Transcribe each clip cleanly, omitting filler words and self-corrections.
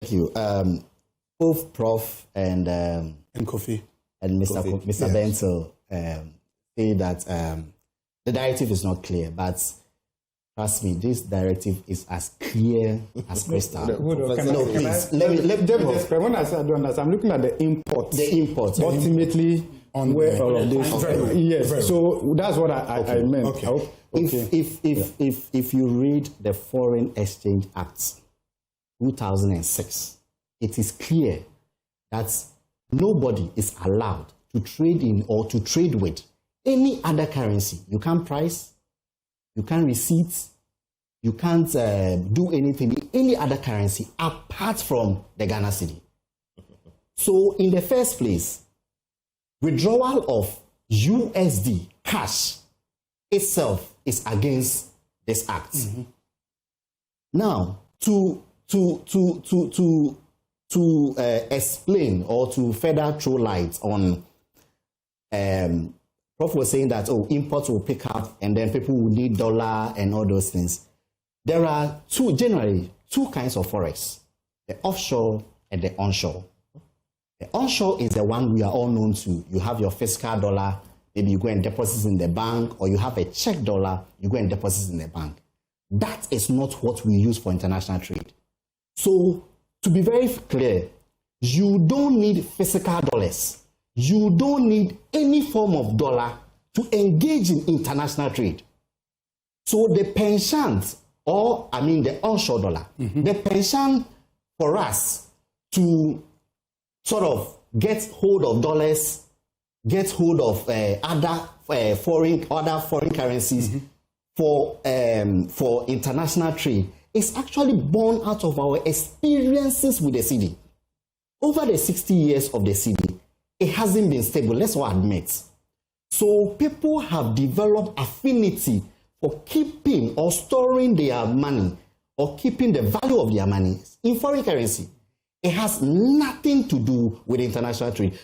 Thank you. Both Prof and Kofi and Mr. Yes. Bentel say that the directive is not clear, but trust me, this directive is as clear as crystal. Please, let me when I said I'm looking at the import. The import. Ultimately, on where all of this. Yes. So that's what I meant. Okay. If you read the Foreign Exchange Act 2006, it is clear that nobody is allowed to trade in or to trade with any other currency. You can't price, you can't receipt, you can't do anything in any other currency apart from the Ghana cedi. So in the first place, withdrawal of USD cash itself is against this act. Now, to explain or to further throw light on, Prof was saying that imports will pick up and then people will need dollar and all those things. There are generally two kinds of forex: the offshore and the onshore. The onshore is the one we are all known to. You have your physical dollar, maybe you go and deposit in the bank, or you have a check dollar, you go and deposit in the bank. That is not what we use for international trade. So, to be very clear, you don't need physical dollars. You don't need any form of dollar to engage in international trade. So the penchant, the onshore dollar, the penchant for us to sort of get hold of dollars, get hold of other foreign currencies for international trade is actually born out of our experiences with the cedi. Over the 60 years of the cedi, it hasn't been stable, let's all admit. So people have developed affinity for keeping or storing their money or keeping the value of their money in foreign currency. It has nothing to do with international trade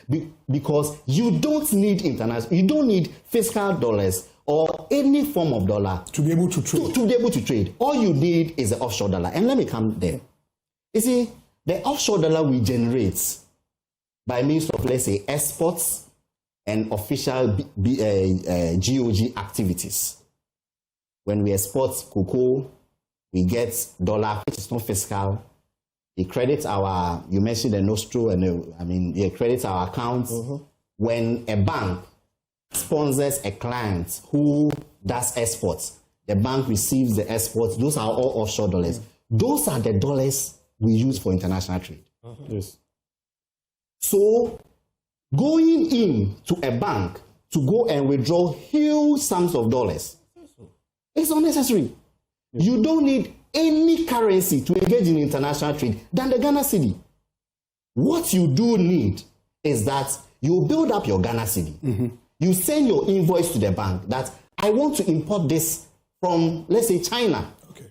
because you don't need physical dollars or any form of dollar to be able to trade. To be able to trade. All you need is the offshore dollar. And let me come there. You see, the offshore dollar we generate by means of, let's say, exports and official GOG activities. When we export cocoa, we get dollar, which is not fiscal. It credits you mentioned the nostro, and it credits our accounts. When a bank sponsors a client who does exports, the bank receives the exports. Those are all offshore dollars. Those are the dollars we use for international trade. Yes. So, going in to a bank to go and withdraw huge sums of dollars is unnecessary. You don't need any currency to engage in international trade than the Ghana cedi. What you do need is that you build up your Ghana cedi. You send your invoice to the bank that I want to import this from, let's say, China. Okay.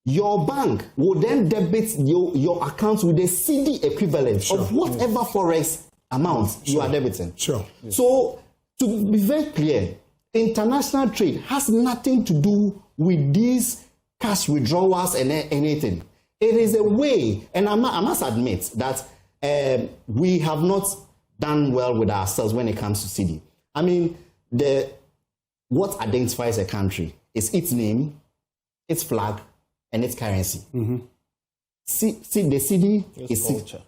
Your bank will then debit your account with the cedi equivalent of whatever forex amount you are debiting. Sure. So, to be very clear, international trade has nothing to do with these cash withdrawals and anything. It is a way, and I must admit that we have not done well with ourselves when it comes to cedi. I mean, what identifies a country is its name, its flag, and its currency. See, the cedi is culture.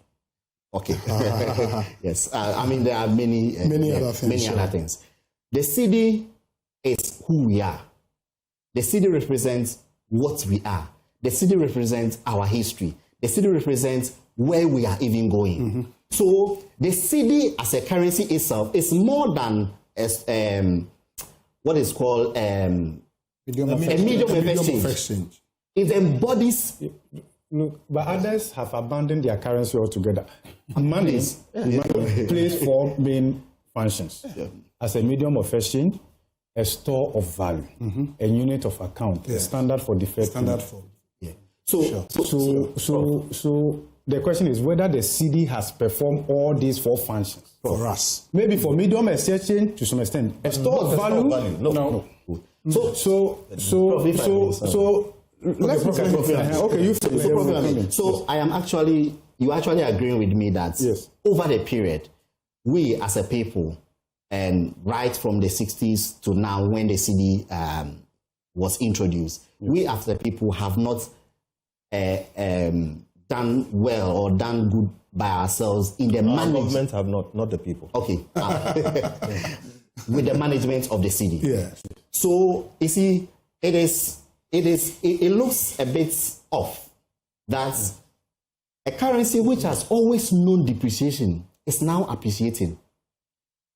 Okay. Yes. There are many other things. The cedi is who we are. The cedi represents what we are. The cedi represents our history. The cedi represents where we are even going. So the cedi as a currency itself is more than what is called a medium of exchange. It embodies. But others have abandoned their currency altogether. Money plays four main functions: as a medium of exchange, a store of value, a unit of account, a standard for deferred payment. So the question is whether the cedi has performed all these four functions for us. Maybe for medium exchange to some extent, a store of value. No. So Let's look at it. Okay, you So I am actually, you actually agreeing with me that yes, over the period, we as a people, and right from the 60s to now when the Cedi was introduced, we as a people have not done well or done good by ourselves in the management. Government have not the people. Okay. With the management of the Cedi. yes. So you see, it looks a bit off that a currency which has always known depreciation is now appreciating.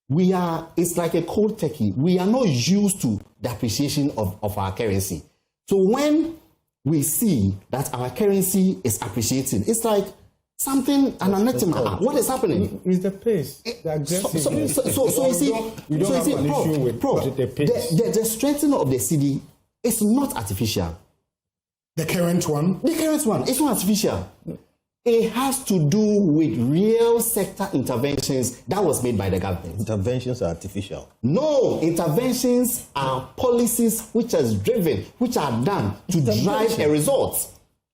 It's like a cold turkey. We are not used to the appreciation of our currency. So when we see that our currency is appreciating, it's like something, an anathema. What is happening? It's the pace. So you see, the strengthening of the Cedi is not artificial. The current one? The current one, it's not artificial. It has to do with real sector interventions that was made by the government. Interventions are artificial. No, interventions are policies which are done to drive a result.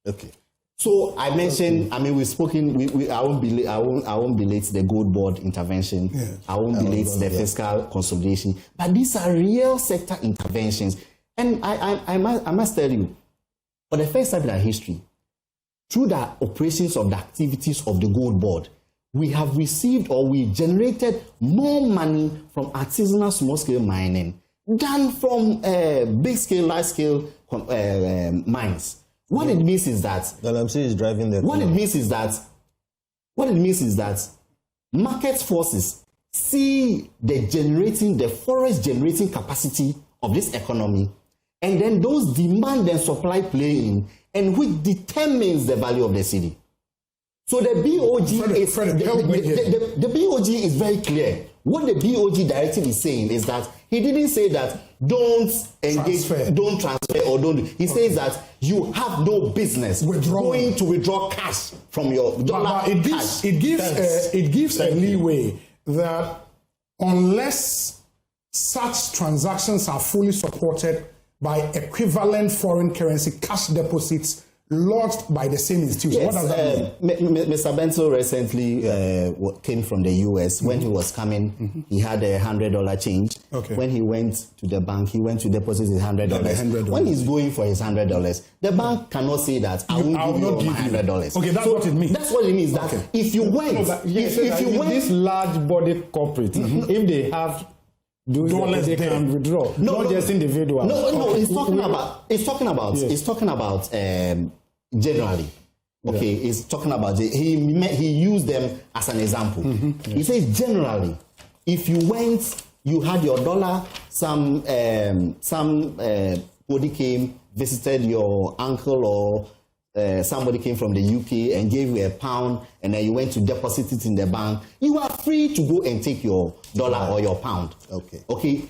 Okay. So I mentioned, I mean, we've spoken, I won't belate the gold board intervention. Yes. I won't belate the fiscal consolidation. But these are real sector interventions. And I must tell you, for the first time in our history, through the operations of the activities of the gold board, we have received or we generated more money from artisanal small-scale mining than from big-scale, large-scale mines. What it means is that LMC is driving the. What it means is that market forces see the forest generating capacity of this economy, and then those demand and supply play in, and which determines the value of the Cedi. So the BOG the BOG is very clear. What the BOG directive is saying is that he didn't say that don't engage, don't transfer, or don't. He says that you have no business going to withdraw cash from your dollar. It gives a leeway that unless such transactions are fully supported by equivalent foreign currency cash deposits lodged by the same institution. Yes, what does that mean? Mr. Bento recently came from the US. When he was coming, he had $100 change. Okay. When he went to the bank, he went to deposit his $100. When he's going for his $100, the bank cannot say that I won't give you my $100. Okay, that's what it means. That's what it means. That if you went, if you went, this large body corporate, if they have dollars they can withdraw, not just individual. No, it's talking about generally. Okay, it's talking about he used them as an example. He says generally, if you went, you had your dollar, somebody came, visited your uncle, or somebody came from the UK and gave you £1, and then you went to deposit it in the bank, you are free to go and take your dollar or your pound. Okay,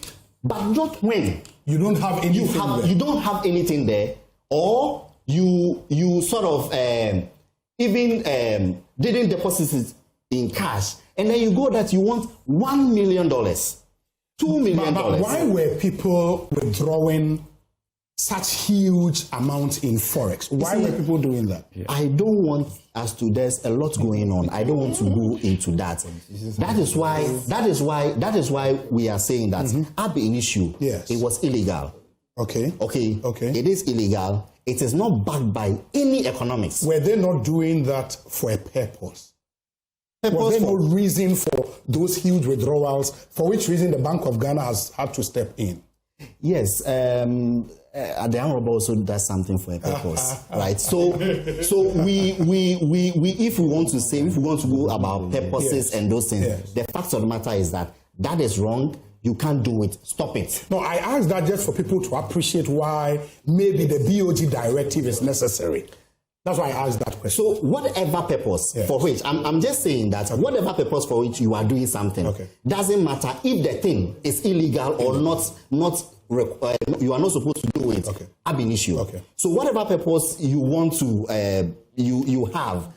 but not when you don't have anything. You don't have anything there, or you sort of even didn't deposit it in cash, and then you go that you want $1 million, $2 million. But why were people withdrawing such huge amounts in Forex? Why were people doing that? Yeah. I don't want us to. There's a lot going on. I don't want to go into that. That is why we are saying that ab initio, it was illegal. Okay. It is illegal. It is not backed by any economics. Were they not doing that for a purpose? Was there no reason for those huge withdrawals, for which reason the Bank of Ghana has had to step in? Yes, the Honorable also does something for a purpose, right? So we if we want to go about purposes and those things, the fact of the matter is that is wrong. You can't do it. Stop it. No, I asked that just for people to appreciate why maybe the BOG directive is necessary. That's why I asked that question. So whatever purpose for which, I'm just saying that whatever purpose for which you are doing something, doesn't matter if the thing is illegal or not you are not supposed to do it ab initio. So whatever purpose you want to, you have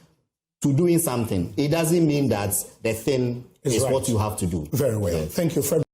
to doing something, it doesn't mean that the thing is right. What you have to do. Very well. Thank you, Frederick.